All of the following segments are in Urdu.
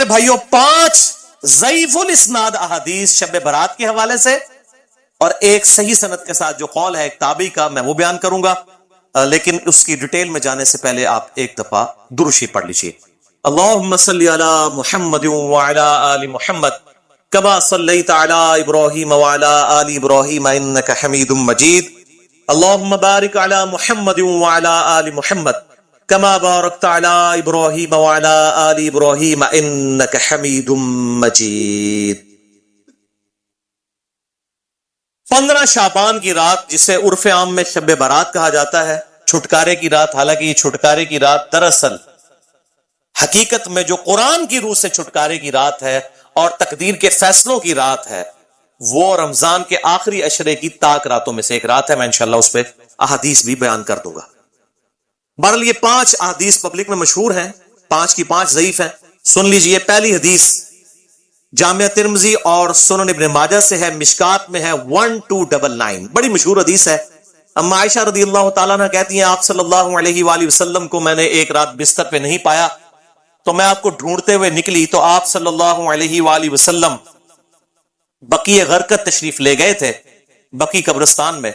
بھائیوں 5 ضعیف الاسناد احادیث شب برات کے حوالے سے اور ایک صحیح سند کے ساتھ جو قول ہے ایک تابعی کا میں وہ بیان کروں گا، لیکن اس کی ڈیٹیل میں جانے سے پہلے آپ ایک دفعہ درود شریف پڑھ لیجیے۔ اللہم صلی علی محمد وعلی آل محمد کما صلیت علی ابراہیم وعلی آل ابراہیم انک حمید مجید، اللہم بارک علی محمد وعلی آل محمد کما بارکت علی ابراہیم وعلی آل ابراہیم انک حمید مجید۔ 15 شعبان کی رات، جسے عرف عام میں شب برات کہا جاتا ہے، چھٹکارے کی رات، حالانکہ یہ چھٹکارے کی رات دراصل حقیقت میں جو قرآن کی روح سے چھٹکارے کی رات ہے اور تقدیر کے فیصلوں کی رات ہے، وہ رمضان کے آخری عشرے کی تاک راتوں میں سے ایک رات ہے۔ میں انشاءاللہ اس پہ احادیث بھی بیان کر دوں گا۔ بہرحال یہ 5 احادیث پبلک میں مشہور ہیں، 5 کی 5 ضعیف ہیں۔ سن لیجئے، پہلی حدیث جامعہ ترمذی اور سنن ابن ماجہ سے ہے، مشکات میں ہے 1299، بڑی مشہور حدیث ہے۔ اما عائشہ رضی اللہ تعالیٰ عنہ کہتی ہیں آپ صلی اللہ علیہ وآلہ وسلم کو میں نے ایک رات بستر پہ نہیں پایا تو میں آپ کو ڈھونڈتے ہوئے نکلی تو آپ صلی اللہ علیہ وآلہ وسلم بقیع غرقد تشریف لے گئے تھے، بقیع قبرستان میں،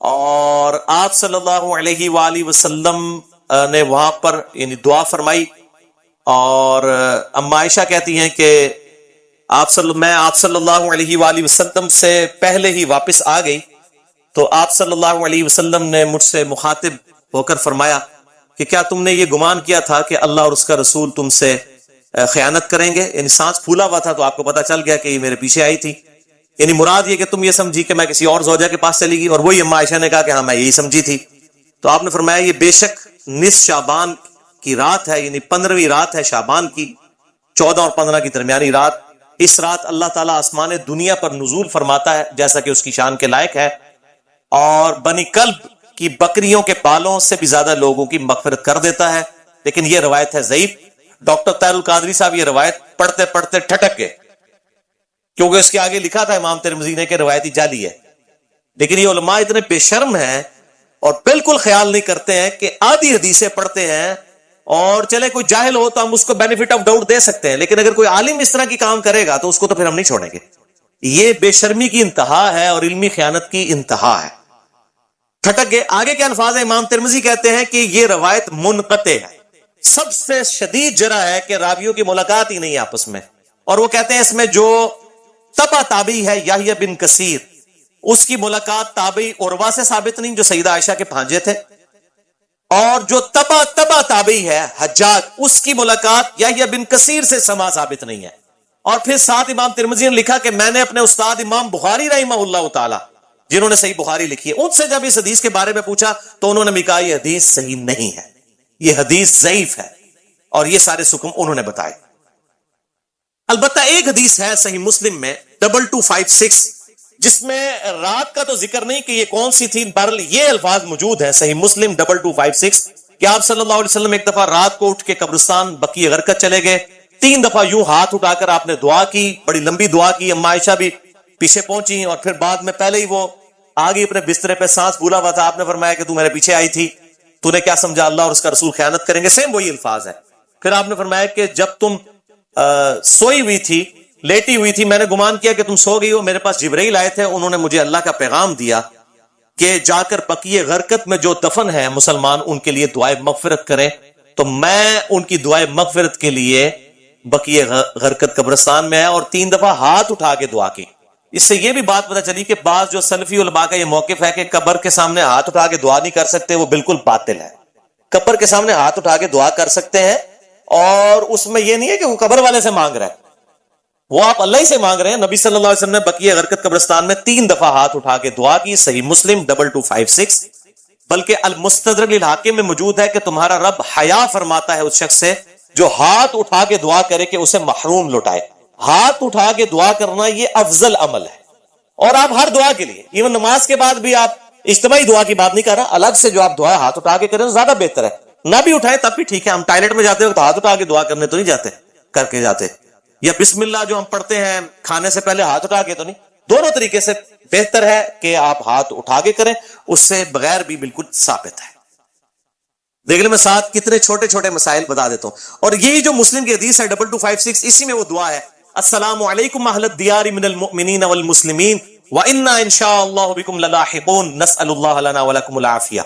اور آپ صلی اللہ علیہ وآلہ وسلم نے وہاں پر یعنی دعا فرمائی، اور اما عائشہ کہتی ہیں کہ میں آپ صلی اللہ علیہ وآلہ وسلم سے پہلے ہی واپس آ گئی تو آپ صلی اللہ علیہ وسلم نے مجھ سے مخاطب ہو کر فرمایا کہ کیا تم نے یہ گمان کیا تھا کہ اللہ اور اس کا رسول تم سے خیانت کریں گے؟ یعنی سانس پھولا ہوا تھا تو آپ کو پتا چل گیا کہ یہ میرے پیچھے آئی تھی، یعنی مراد یہ کہ تم یہ سمجھی کہ میں کسی اور زوجہ کے پاس چلی گئی، اور وہی اما عائشہ نے کہا کہ ہاں میں یہی سمجھی تھی۔ تو آپ نے فرمایا یہ بے شک نصف شعبان کی رات ہے، یعنی 15ویں رات ہے شعبان کی، 14 اور 15 کی درمیانی رات۔ اس رات اللہ تعالیٰ آسمان دنیا پر نزول فرماتا ہے جیسا کہ اس کی شان کے لائق ہے، اور بنی کلب کی بکریوں کے بالوں سے بھی زیادہ لوگوں کی مغفرت کر دیتا ہے، لیکن یہ روایت ہے ضعیف۔ ڈاکٹر طاہر القادری صاحب یہ روایت پڑھتے پڑھتے ٹھٹک گئے، کیونکہ اس کے آگے لکھا تھا امام ترمذی نے کہ روایتی جعلی ہے، لیکن یہ علماء اتنے بے شرم ہیں اور بالکل خیال نہیں کرتے ہیں کہ آدھی حدیثیں پڑھتے ہیں، اور چلے کوئی جاہل ہو تو ہم اس کو بینیفٹ آف ڈاؤٹ دے سکتے ہیں، لیکن اگر کوئی عالم اس طرح کی کام کرے گا تو اس کو تو پھر ہم نہیں چھوڑیں گے۔ یہ بے شرمی کی انتہا ہے اور علمی خیانت کی انتہا ہے۔ ٹھٹک گئے۔ آگے کے الفاظ ہیں، امام ترمذی کہتے ہیں کہ یہ روایت منقطع ہے، سب سے شدید جرح ہے کہ راویوں کی ملاقات ہی نہیں آپس میں، اور وہ کہتے ہیں اس میں جو تبع تابعی ہے یحییٰ بن کثیر، اس کی ملاقات تابعی عروہ سے ثابت نہیں جو سیدہ عائشہ کے بھانجے تھے، اور جو تبع تابعی ہے حجاج، اس کی ملاقات یحییٰ بن کثیر سے سما ثابت نہیں ہے۔ اور پھر ساتھ امام ترمذی نے لکھا کہ میں نے اپنے استاد امام بخاری رحمہ اللہ تعالی، جنہوں نے صحیح بخاری لکھی ہے، ان سے جب اس حدیث کے بارے میں پوچھا تو انہوں نے بھی کہا یہ حدیث صحیح نہیں ہے، یہ حدیث ضعیف ہے، اور یہ سارے حکم انہوں نے بتائے۔ البتہ ایک حدیث ہے صحیح مسلم میں 2256، جس میں رات کا تو ذکر نہیں کہ یہ کون سی تھی، بہرحال یہ الفاظ موجود ہیں صحیح مسلم 2256 کہ آپ صلی اللہ علیہ وسلم ایک دفعہ رات کو اٹھ کے قبرستان بقیع غرقد چلے گئے، 3 دفعہ یوں ہاتھ اٹھا کر آپ نے دعا کی، بڑی لمبی دعا کی، اما عائشہ بھی پیچھے پہنچی، اور پھر بعد میں پہلے ہی وہ آگے اپنے بسترے پہ سانس پھولا ہوا تھا، آپ نے فرمایا کہ تو میرے پیچھے آئی تھی، تو نے کیا سمجھا اللہ اور اس کا رسول خیانت کریں گے؟ سیم وہی الفاظ ہے۔ پھر آپ نے فرمایا کہ جب تم سوئی ہوئی تھی، لیٹی ہوئی تھی، میں نے گمان کیا کہ تم سو گئی ہو، میرے پاس جبرائیل آئے تھے، انہوں نے مجھے اللہ کا پیغام دیا کہ جا کر بقیع غرقد میں جو دفن ہے مسلمان ان کے لیے دعائے مغفرت کریں، تو میں ان کی دعائے مغفرت کے لیے بقیع غرقد قبرستان میں آیا اور 3 دفعہ ہاتھ اٹھا کے دعا کی۔ اس سے یہ بھی بات پتہ چلی کہ بعض جو سلفی علماء کا یہ موقف ہے کہ قبر کے سامنے ہاتھ اٹھا کے دعا نہیں کر سکتے، وہ بالکل باطل ہے۔ قبر کے سامنے ہاتھ اٹھا کے دعا کر سکتے ہیں، اور اس میں یہ نہیں ہے کہ وہ قبر والے سے مانگ رہا ہے، وہ آپ اللہ ہی سے مانگ رہے ہیں۔ نبی صلی اللہ علیہ وسلم نے بقیع غرقد قبرستان میں 3 دفعہ ہاتھ اٹھا کے دعا کی، صحیح مسلم 2256۔ بلکہ المستدرک للحاکم میں موجود ہے کہ تمہارا رب حیا فرماتا ہے اس شخص سے جو ہاتھ اٹھا کے دعا کرے کہ اسے محروم لوٹائے۔ ہاتھ اٹھا کے دعا کرنا یہ افضل عمل ہے، اور آپ ہر دعا کے لیے، ایون نماز کے بعد بھی آپ اجتماعی دعا کی بات نہیں کر رہا، الگ سے جو آپ دعا ہاتھ اٹھا کے کریں تو زیادہ بہتر ہے۔ نہ بھی اٹھائے تب بھی ٹھیک ہے، ہم ٹائلٹ میں جاتے وقت ہاتھ اٹھا کے دعا کرنے تو نہیں جاتے، کر کے جاتے، یا بسم اللہ جو ہم پڑھتے ہیں کھانے سے پہلے ہاتھ اٹھا کے تو نہیں، دونوں طریقے سے بہتر ہے کہ آپ ہاتھ اٹھا کے کریں، اس سے بغیر بھی بالکل ثابت ہے۔ دیکھ لیں میں ساتھ کتنے چھوٹے چھوٹے مسائل بتا دیتا ہوں. اور یہی جو مسلم کی حدیث ہے 2256 اسی میں وہ دعا ہے السلام علیکم اہل الدیار من المؤمنین والمسلمین وَإِنَّا إِن شَاءَ اللَّهُ بِكُمْ لَلَاحِقُونَ نَسْأَلُ اللَّهَ لَنَا وَلَكُمُ الْعَافِيَةَ.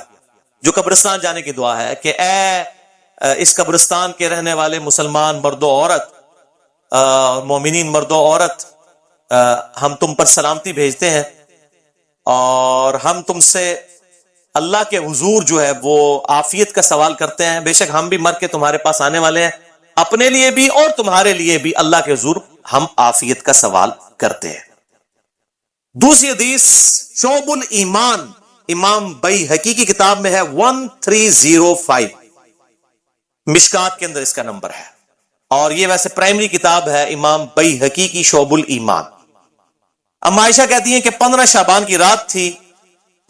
جو قبرستان جانے کی دعا ہے کہ اے اس قبرستان کے رہنے والے مسلمان مرد و عورت، مومنین مرد و عورت، ہم تم پر سلامتی بھیجتے ہیں اور ہم تم سے اللہ کے حضور جو ہے وہ عافیت کا سوال کرتے ہیں. بے شک ہم بھی مر کے تمہارے پاس آنے والے ہیں، اپنے لیے بھی اور تمہارے لیے بھی اللہ کے حضور ہم عافیت کا سوال کرتے ہیں. دوسری حدیث شعب الایمان، امام بیہقی کی کتاب میں ہے 1305، مشکات کے اندر اس کا نمبر ہے، اور یہ ویسے پرائمری کتاب ہے امام بیہقی کی شعب الایمان. ام عائشہ کہتی ہیں کہ 15 شعبان کی رات تھی،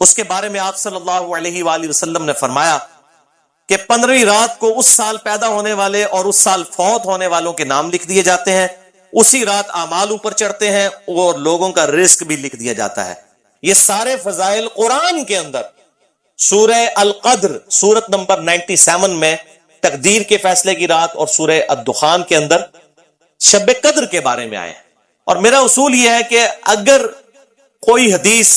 اس کے بارے میں آپ صلی اللہ علیہ وآلہ وسلم نے فرمایا کہ 15ویں رات کو اس سال پیدا ہونے والے اور اس سال فوت ہونے والوں کے نام لکھ دیے جاتے ہیں، اسی رات اعمال اوپر چڑھتے ہیں اور لوگوں کا رزق بھی لکھ دیا جاتا ہے. یہ سارے فضائل قرآن کے اندر سورہ القدر سورت نمبر 97 میں تقدیر کے فیصلے کی رات اور سورہ الدخان کے اندر شب قدر کے بارے میں آئے ہیں. اور میرا اصول یہ ہے کہ اگر کوئی حدیث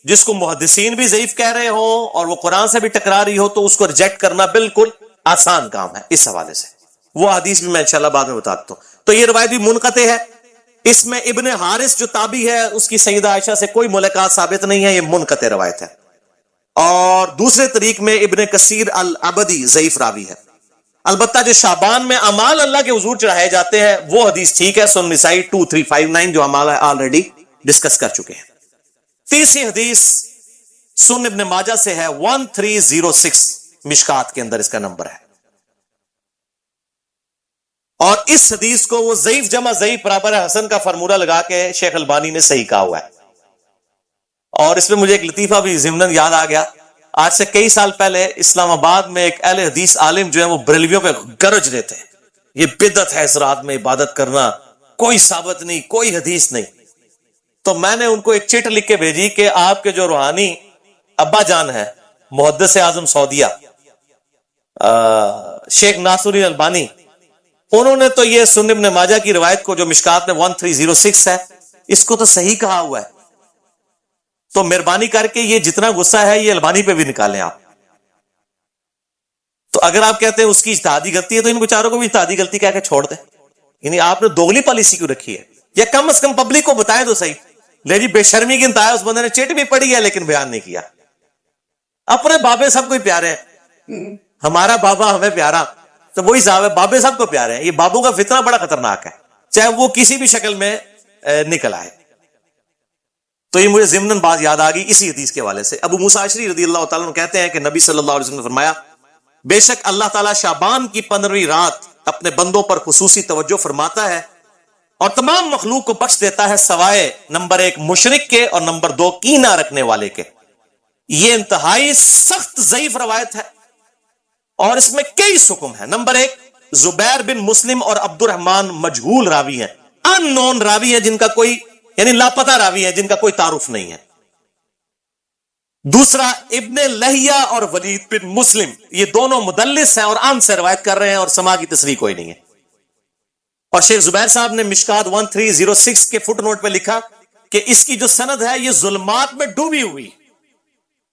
جس کو محدثین بھی ضعیف کہہ رہے ہوں اور وہ قرآن سے بھی ٹکرا رہی ہو تو اس کو ریجیکٹ کرنا بالکل آسان کام ہے. اس حوالے سے وہ حدیث بھی میں انشاءاللہ بعد میں بتا دیتا ہوں. تو یہ روایت بھی منقطع ہے، اس میں ابن حارث جو تابعی ہے اس کی سیدہ عائشہ سے کوئی ملاقات ثابت نہیں ہے، یہ منقطع روایت ہے. اور دوسرے طریق میں ابن کثیر العبدی ضعیف راوی ہے. البتہ جو شعبان میں اعمال اللہ کے حضور چڑھائے جاتے ہیں وہ حدیث ٹھیک ہے، سنن نسائی 2359 جو اعمال آلریڈی ڈسکس کر چکے ہیں. تیسری حدیث سنن ابن ماجہ سے ہے 1306، مشکات کے اندر اس کا نمبر ہے. اور اس حدیث کو وہ ضعیف جمع ضعیف برابر حسن کا فارمولہ لگا کے شیخ البانی نے صحیح کہا ہوا ہے. اور اس میں مجھے ایک لطیفہ بھی ضمناً یاد آ گیا. آج سے کئی سال پہلے اسلام آباد میں ایک اہل حدیث عالم جو ہے وہ بریلویوں پہ گرج رہے تھے، یہ بدعت ہے اس رات میں عبادت کرنا، کوئی ثابت نہیں، کوئی حدیث نہیں. تو میں نے ان کو ایک چٹ لکھ کے بھیجی کہ آپ کے جو روحانی ابا جان ہے محدث اعظم سعودیہ شیخ ناصر الدین البانی، انہوں نے تو یہ سنن ابن ماجہ کی روایت کو جو مشکات میں 1306 ہے اس کو تو صحیح کہا ہوا ہے. تو مہربانی کر کے یہ جتنا غصہ ہے یہ البانی پہ بھی نکالیں آپ. تو اگر آپ کہتے ہیں اس کی اجتہادی غلطی ہے تو ان بیچاروں کو بھی اجتہادی غلطی کہہ کے چھوڑ دیں. یعنی آپ نے دوگلی پالیسی کیوں رکھی ہے؟ یا کم از کم پبلک کو بتائیں تو صحیح. لے جی بے شرمی کی انتہا ہے، اس بندے نے چٹ بھی پڑھی ہے لیکن بیان نہیں کیا. اپنے بابے سب کو پیارے ہیں، ہمارا بابا ہمیں پیارا تو وہی صاحب ہے، بابے سب کو پیارے ہیں. یہ بابوں کا فتنہ بڑا خطرناک ہے، چاہے وہ کسی بھی شکل میں نکل آئے. تو یہ مجھے ضمناً بات یاد آ گئی اسی حدیث کے حوالے سے. ابو موسیٰ اشعری رضی اللہ تعالیٰ عنہ کہتے ہیں کہ نبی صلی اللہ علیہ وسلم نے فرمایا بے شک اللہ تعالیٰ شعبان کی 15ویں رات اپنے بندوں پر خصوصی توجہ فرماتا ہے اور تمام مخلوق کو بخش دیتا ہے سوائے نمبر 1 مشرک کے اور نمبر 2 کینہ رکھنے والے کے. یہ انتہائی سخت ضعیف روایت ہے اور اس میں کئی حکم ہے. نمبر 1 زبیر بن مسلم اور عبد الرحمن مجہول راوی ہیں، ان نون راوی ہیں جن کا کوئی یعنی لاپتہ راوی ہیں جن کا کوئی تعارف نہیں ہے. دوسرا ابن لہیہ اور ولید بن مسلم، یہ دونوں مدلس ہیں اور ان سے روایت کر رہے ہیں اور سما کی تصریح کوئی نہیں ہے. اور شیخ زبیر صاحب نے مشکات 1306 کے فٹ نوٹ پہ لکھا کہ اس کی جو سند ہے یہ ظلمات میں ڈوبی ہوئی،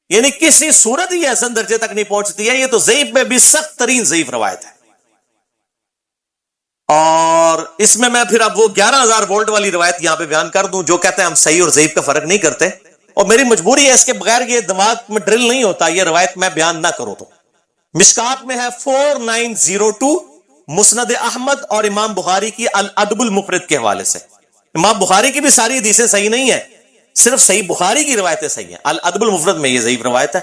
یعنی کسی صورت ہی حسن درجے تک نہیں پہنچتی ہے. یہ تو ضعیف میں بھی سخت ترین ضعیف روایت ہے. اور اس میں پھر اب وہ 11,000 وولٹ والی روایت یہاں پہ بیان کر دوں جو کہتے ہیں ہم صحیح اور ضعیف کا فرق نہیں کرتے، اور میری مجبوری ہے، اس کے بغیر یہ دماغ میں ڈرل نہیں ہوتا یہ روایت میں بیان نہ کروں. تو مشکات میں ہے 4902 مسند احمد اور امام بخاری کی الادب المفرد کے حوالے سے. امام بخاری کی بھی ساری حدیثیں صحیح نہیں ہیں، صرف صحیح بخاری کی روایتیں صحیح ہیں. الادب المفرد میں یہ ضعیف روایت ہے.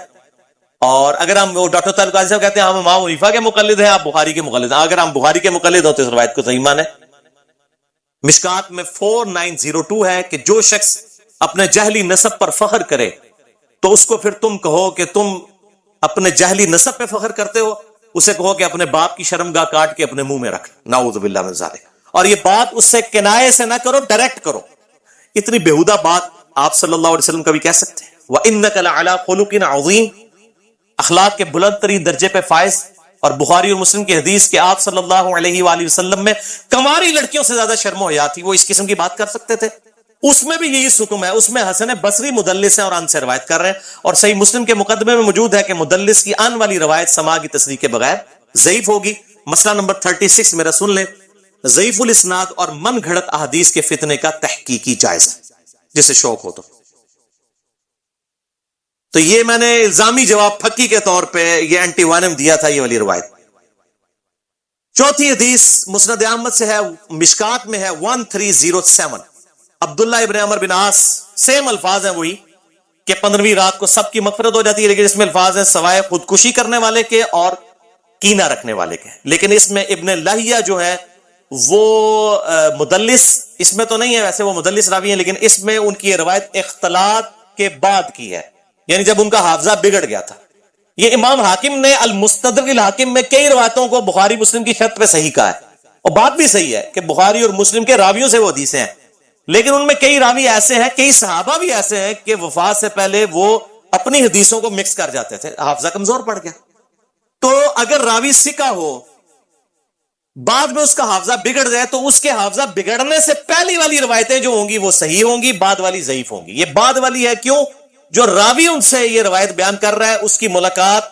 اور اگر ہم وہ ڈاکٹر طارق قاضی صاحب کہتے ہیں ہم امام حنیفہ کے مقلد ہیں، آپ بخاری کے مقلد ہیں، اگر ہم بخاری کے مقلد ہو تو اس روایت کو صحیح مانیں. مشکات میں 4902 ہے کہ جو شخص اپنے جہلی نسب پر فخر کرے تو اس کو پھر تم کہو کہ تم اپنے جہلی نسب پہ فخر کرتے ہو، اسے کہو کہ اپنے باپ کی شرمگاہ کاٹ کے اپنے منہ میں رکھ. نعوذ باللہ من ذالک. اور یہ بات اس سے کنایے سے نہ کرو، ڈائریکٹ کرو. اتنی بےہودہ بات آپ صلی اللہ علیہ وسلم کبھی کہہ سکتے ہیں؟ وَإِنَّكَ لَعَلَىٰ خُلُقٍ عَظِيمٍ. اخلاق کے بلند ترین درجے پہ فائز، اور بخاری اور مسلم کی حدیث کہ آپ صلی اللہ علیہ وآلہ وسلم میں کنواری لڑکیوں سے زیادہ شرم و حیا تھی، وہ اس قسم کی بات کر سکتے تھے؟ اس میں بھی یہی حکم ہے، اس میں حسن بصری مدلس ہیں اور ان سے روایت کر رہے ہیں، اور صحیح مسلم کے مقدمے میں موجود ہے کہ مدلس کی ان والی روایت سماع کی تصدیق کے بغیر ضعیف ہوگی۔ مسئلہ نمبر 36 میرا سن لیں، ضعیف الاسناد اور من گھڑت احادیث کے فتنے کا تحقیقی جائزہ، جسے شوق ہو تو یہ میں نے الزامی جواب پھکی کے طور پہ یہ اینٹی وانم دیا تھا، یہ والی روایت۔ چوتھی حدیث مسند احمد سے ہے، مشکات میں ہے 1307، عبداللہ ابن عمر بن عاص، سیم الفاظ ہیں وہی کہ 15ویں رات کو سب کی مغفرت ہو جاتی ہے، لیکن اس میں الفاظ ہیں سوائے خودکشی کرنے والے کے اور کینہ رکھنے والے کے۔ لیکن اس میں ابن لہیہ جو ہے وہ مدلس، اس میں تو نہیں ہے، ویسے وہ مدلس راوی ہیں، لیکن اس میں ان کی روایت اختلاط کے بعد کی ہے، یعنی جب ان کا حافظہ بگڑ گیا تھا۔ یہ امام حاکم نے المستدرک الحاکم میں کئی روایتوں کو بخاری مسلم کی شرط پہ صحیح کہا ہے، اور بات بھی صحیح ہے کہ بخاری اور مسلم کے راویوں سے وہ حدیثیں ہیں، لیکن ان میں کئی راوی ایسے ہیں، کئی صحابہ بھی ایسے ہیں کہ وفات سے پہلے وہ اپنی حدیثوں کو مکس کر جاتے تھے، حافظہ کمزور پڑ گیا۔ تو اگر راوی ثقہ ہو، بعد میں اس کا حافظہ بگڑ جائے، تو اس کے حافظہ بگڑنے سے پہلی والی روایتیں جو ہوں گی وہ صحیح ہوں گی، بعد والی ضعیف ہوں گی۔ یہ بعد والی ہے کیوں؟ جو راوی ان سے یہ روایت بیان کر رہا ہے اس کی ملاقات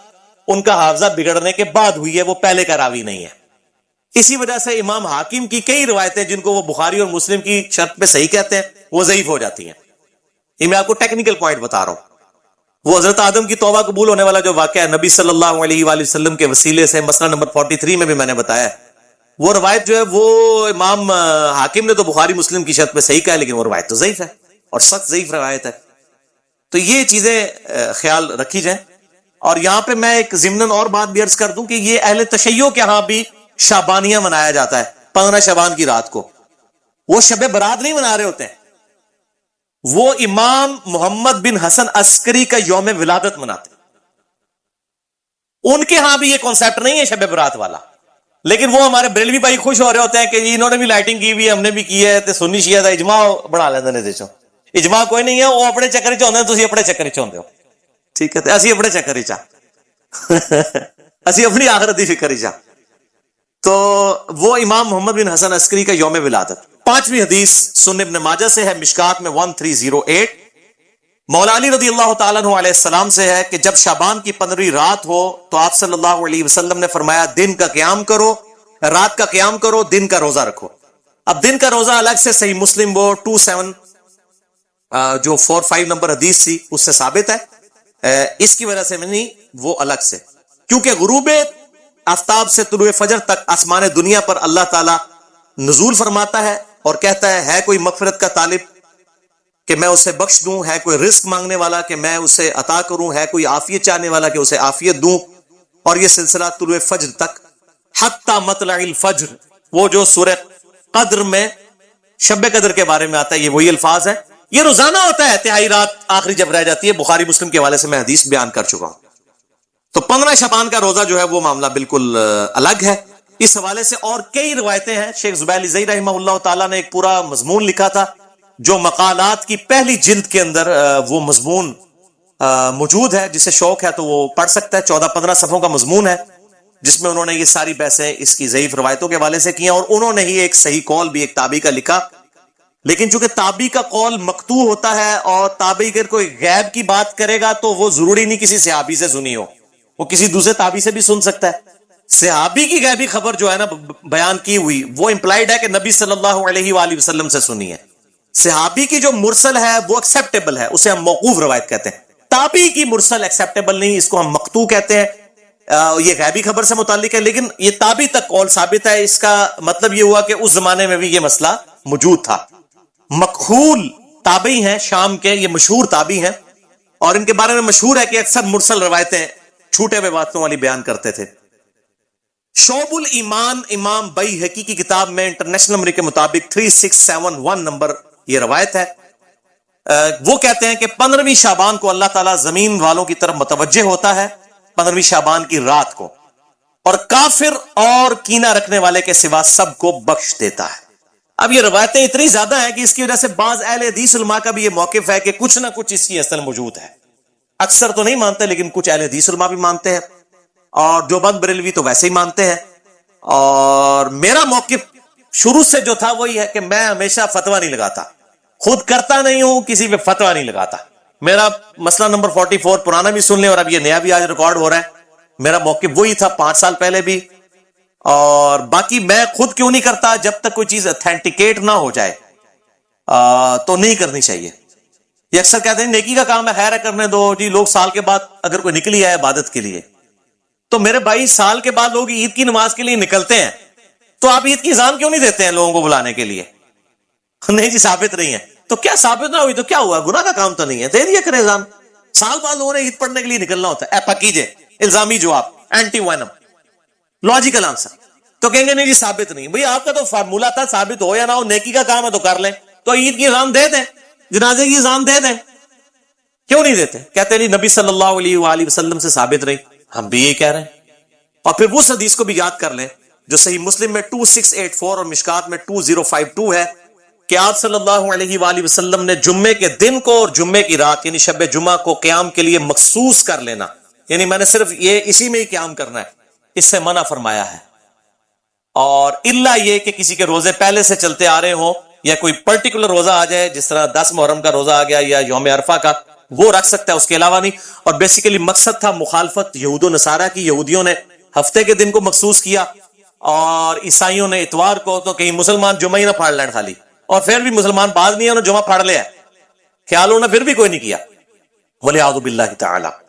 ان کا حافظہ بگڑنے کے بعد ہوئی ہے، وہ پہلے کا راوی نہیں ہے۔ اسی وجہ سے امام حاکم کی کئی روایتیں جن کو وہ بخاری اور مسلم کی شرط پہ صحیح کہتے ہیں وہ ضعیف ہو جاتی ہیں۔ یہ میں آپ کو ٹیکنیکل پوائنٹ بتا رہا ہوں۔ وہ حضرت آدم کی توبہ قبول ہونے والا جو واقعہ ہے نبی صلی اللہ علیہ وآلہ وسلم کے وسیلے سے، مسئلہ نمبر 43 میں بھی میں نے بتایا ہے، وہ روایت جو ہے وہ امام حاکم نے تو بخاری مسلم کی شرط پہ صحیح کہا ہے، لیکن وہ روایت تو ضعیف ہے اور سخت ضعیف روایت ہے۔ تو یہ چیزیں خیال رکھی جائیں۔ اور یہاں پہ میں ایک ضمناً اور بات بھی عرض کر دوں کہ یہ اہل تشیع کے ہاں بھی شعبانیہ منایا جاتا ہے 15 شعبان کی رات کو، وہ شب برات نہیں منا رہے ہوتے ہیں، وہ امام محمد بن حسن عسکری کا یوم ولادت مناتے ہیں۔ ان کے ہاں بھی یہ کانسیپٹ نہیں ہے شب برات والا، لیکن وہ ہمارے بریلوی بھائی خوش ہو رہے ہوتے ہیں کہ انہوں نے بھی لائٹنگ کی ہوئی ہے، ہم نے بھی کی ہے، تے سنی شیعہ دا اجماع بنا لیندے نے۔ دیکھو اجماع کوئی نہیں ہے، وہ اپنے چکر چ ہوندے، تسی اپنے چکر چ ہوندے ہو، ٹھیک ہے؟ تے اسی اپنے چکر چ اسی اپنی آخرت دی فکر چ۔ تو وہ امام محمد بن حسن عسکری کا یوم ولادت۔ پانچویں حدیث سنن ابن ماجہ سے ہے، مشکات میں 1308، مولا علی رضی اللہ تعالیٰ عنہ علیہ السلام سے ہے کہ جب شعبان کی 15ویں رات ہو تو آپ صلی اللہ علیہ وسلم نے فرمایا دن کا قیام کرو، رات کا قیام کرو، دن کا روزہ رکھو۔ اب دن کا روزہ الگ سے صحیح مسلم وہ 27 جو 45 نمبر حدیث تھی اس سے ثابت ہے، اس کی وجہ سے میں نہیں، وہ الگ سے، کیونکہ غروب آفتاب سے طلوع فجر تک آسمان دنیا پر اللہ تعالیٰ نزول فرماتا ہے اور کہتا ہے کوئی مغفرت کا طالب کہ میں اسے بخش دوں، ہے کوئی رزق مانگنے والا کہ میں اسے عطا کروں، ہے کوئی عافیت چاہنے والا کہ اسے عافیت دوں، اور یہ سلسلہ طلوع فجر تک حتی مطلع الفجر، وہ جو سورہ قدر میں شب قدر کے بارے میں آتا ہے، یہ وہی الفاظ ہیں۔ یہ روزانہ ہوتا ہے، تہائی رات آخری جب رہ جاتی ہے، بخاری مسلم کے حوالے سے میں حدیث بیان کر چکا ہوں۔ تو 15 شعبان کا روزہ جو ہے وہ معاملہ بالکل الگ ہے۔ اس حوالے سے اور کئی روایتیں ہیں، شیخ زبیر علی زئی رحمہ اللہ تعالیٰ نے ایک پورا مضمون لکھا تھا جو مقالات کی پہلی جلد کے اندر وہ مضمون موجود ہے، جسے شوق ہے تو وہ پڑھ سکتا ہے، 14-15 صفحوں کا مضمون ہے جس میں انہوں نے یہ ساری بحثیں اس کی ضعیف روایتوں کے حوالے سے کی ہیں، اور انہوں نے ہی ایک صحیح قول بھی ایک تابعی کا لکھا، لیکن چونکہ تابعی کا قول مقطوع ہوتا ہے اور تابعی اگر کوئی غیب کی بات کرے گا تو وہ ضروری نہیں کسی صحابی سے سنی ہو، وہ کسی دوسرے تابعی سے بھی سن سکتا ہے۔ صحابی کی غیبی خبر جو ہے نا بیان کی ہوئی وہ امپلائڈ ہے کہ نبی صلی اللہ علیہ وآلہ وسلم سے سنی ہے۔ صحابی کی جو مرسل ہے وہ ایکسیپٹیبل ہے، اسے ہم موقوف روایت کہتے ہیں۔ تابعی کی مرسل ایکسیپٹیبل نہیں، اس کو ہم مقطوع کہتے ہیں، یہ غیبی خبر سے متعلق ہے، لیکن یہ تابعی تک قول ثابت ہے۔ اس کا مطلب یہ ہوا کہ اس زمانے میں بھی یہ مسئلہ موجود تھا۔ مکحول تابعی ہیں شام کے، یہ مشہور تابعی ہیں، اور ان کے بارے میں مشہور ہے کہ اکثر مرسل روایتیں چھوٹے ہوئے باتوں والی بیان کرتے تھے۔ شعب الایمان امام بیہقی کی کتاب میں انٹرنیشنل نمبر کے مطابق 3671 نمبر یہ روایت ہے، وہ کہتے ہیں کہ 15ویں شعبان کو اللہ تعالیٰ زمین والوں کی طرف متوجہ ہوتا ہے 15ویں شعبان کی رات کو، اور کافر اور کینہ رکھنے والے کے سوا سب کو بخش دیتا ہے۔ اب یہ روایتیں اتنی زیادہ ہیں کہ اس کی وجہ سے بعض اہل حدیث علماء کا بھی یہ موقف ہے کہ کچھ نہ کچھ اس کی اصل موجود ہے، اکثر تو نہیں مانتے لیکن کچھ اہل حدیث علماء بھی مانتے ہیں، اور دیوبند بریلوی تو ویسے ہی مانتے ہیں. اور میرا موقف شروع سے جو تھا وہی ہے کہ میں ہمیشہ فتویٰ نہیں لگاتا، خود کرتا نہیں ہوں، کسی پہ فتویٰ نہیں لگاتا. میرا مسئلہ نمبر 44 پرانا بھی سن لیں اور اب یہ نیا بھی آج ریکارڈ ہو رہا ہے. میرا موقف وہی تھا 5 سال پہلے بھی، اور باقی میں خود کیوں نہیں کرتا، جب تک کوئی چیز اتھینٹیکیٹ نہ ہو جائے تو نہیں کرنی چاہیے. یہ اکثر کہتے ہیں نیکی کا کام ہے، خیر ہے کرنے دو جی. لوگ سال کے بعد اگر کوئی نکلی ہے عبادت کے لیے، تو میرے بھائی سال کے بعد لوگ عید کی نماز کے لیے نکلتے ہیں، تو آپ عید کی اذان کیوں نہیں دیتے ہیں لوگوں کو بلانے کے لیے؟ نہیں جی ثابت نہیں ہے. تو کیا ثابت نہ ہوئی تو کیا ہوا، گناہ کا کام تو نہیں ہے، دے دیا کرے اذان. سال بعد لوگوں نے عید پڑھنے کے لیے نکلنا ہوتا ہے. کیجئے الزامی جواب، اینٹی وینم، لاجیکل آنسر. تو کہیں گے نہیں جی ثابت نہیں. بھئی آپ کا تو فارمولا تھا ثابت ہو یا نہ ہو، نیکی کا کام ہے تو کر لیں. تو عید کی اذان دے دیں، جنازے کی اذان دے دیں، کیوں نہیں دیتے؟ کہتے ہیں نبی صلی اللہ علیہ وآلہ وسلم سے ثابت نہیں. ہم بھی یہی کہہ رہے ہیں. اور پھر اس حدیث کو بھی یاد کر لیں جو صحیح مسلم میں 2684 اور مشکات میں 2052 ہے کہ آپ صلی اللہ علیہ وآلہ وسلم نے جمعے کے دن کو اور جمعے کی رات یعنی شب جمعہ کو قیام کے لیے مخصوص کر لینا، یعنی میں نے صرف یہ اسی میں ہی قیام کرنا ہے، اس سے منع فرمایا ہے. اور الا یہ کہ کسی کے روزے پہلے سے چلتے آ رہے ہوں یا کوئی پرٹیکولر روزہ آ جائے، جس طرح 10 محرم کا روزہ آ گیا یا یوم عرفہ کا، وہ رکھ سکتا ہے، اس کے علاوہ نہیں. اور بیسیکلی مقصد تھا مخالفت یہود و نصارہ کی. یہودیوں نے ہفتے کے دن کو مخصوص کیا اور عیسائیوں نے اتوار کو. تو کہیں مسلمان جمعہ ہی نہ پھاڑ لین خالی، اور پھر بھی مسلمان بعض نہیں ہے انہوں نے جمعہ پھاڑ لیا، خیال انہوں نے پھر بھی کوئی نہیں کیا، وَلِعَوْذُ بِاللَّهِ تَعَالَى.